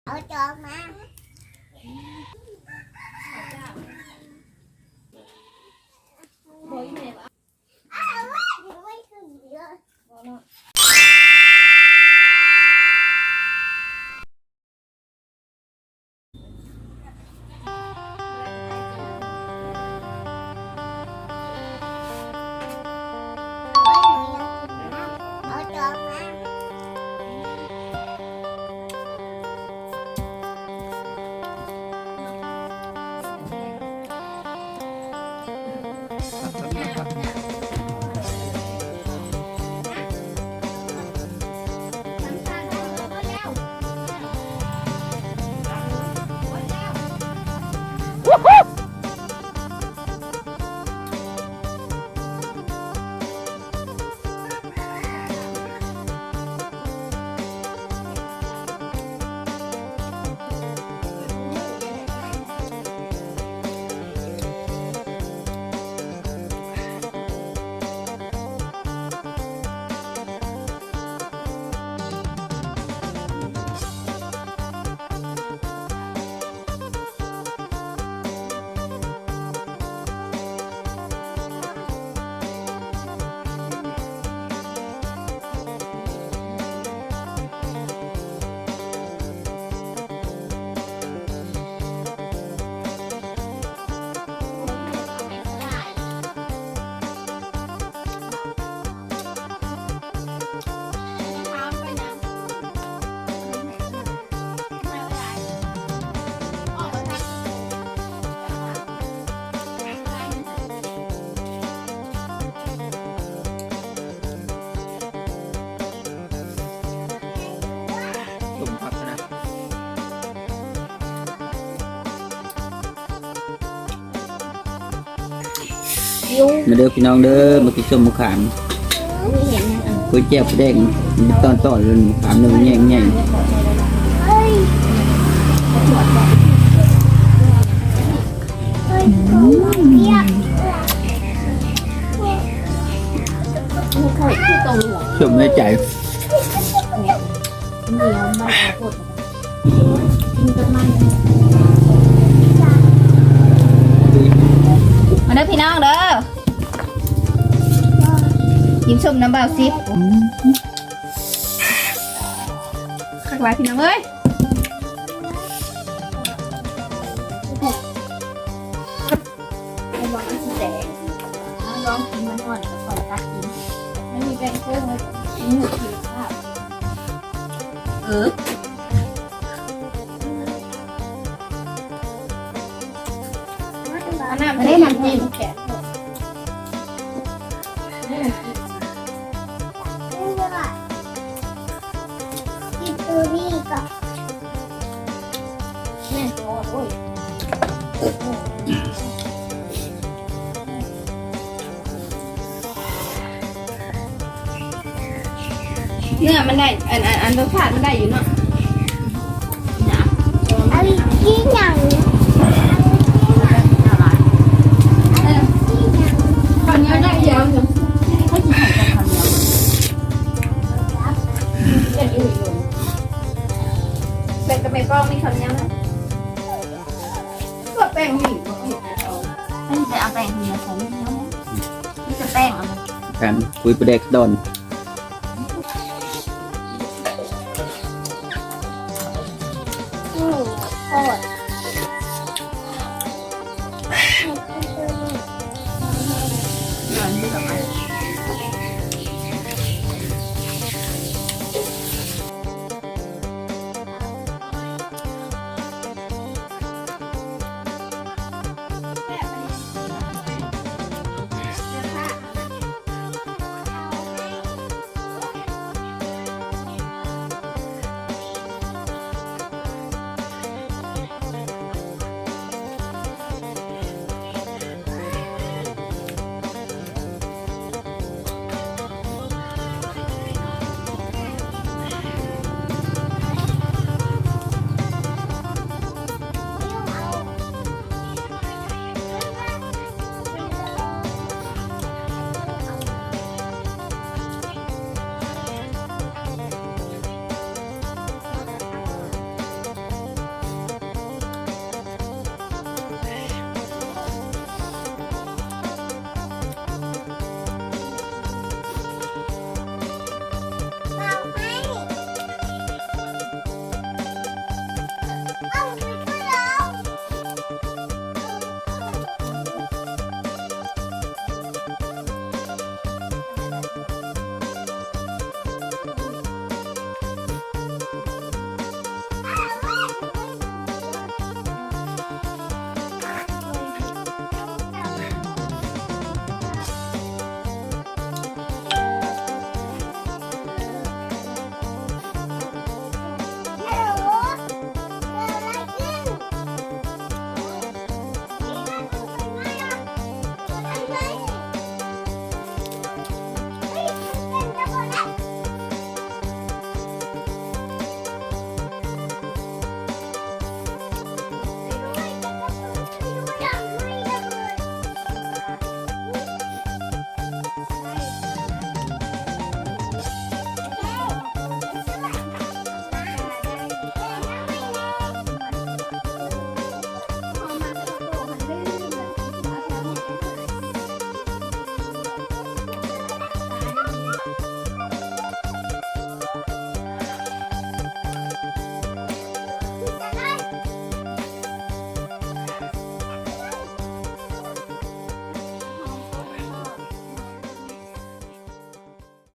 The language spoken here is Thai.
เอาจอกมาไม่ถึงเยอะเอาจอกมามาเด้อพี่น้องเด้อมากินส้มมะขามก๋วยเตี๋ยวแดงตอนเลยขามเนื้อแง่งชมในใจมาเด้อพี่น้องเด้อยิ้มชมน้ำเบาซิขักไว้พี่น้องเอ้ยระวังมันสิแตกลองกินมันก่อนก่อนตักกินไม่มีแป้งเครื่องเลยนี่คือข้าวไม่ได้น้ำจิ้มแกะกินตัวนี้ก่อนเนื้อมันได้อันรสชาติมันได้อยู่เนาะ เอากินอย่างข้าวเหนียวได้เดียวให้กินไข่กับข้าวเหนียวเด็ดอยู่เป็นกระเบนป้องมีข้าวเหนียวนะก็แป้งมีไม่จะเอาแป้งข้าวเหนียวใส่ไม่ได้นี่จะแป้งเอากันคุยประเด็กดอนโคตร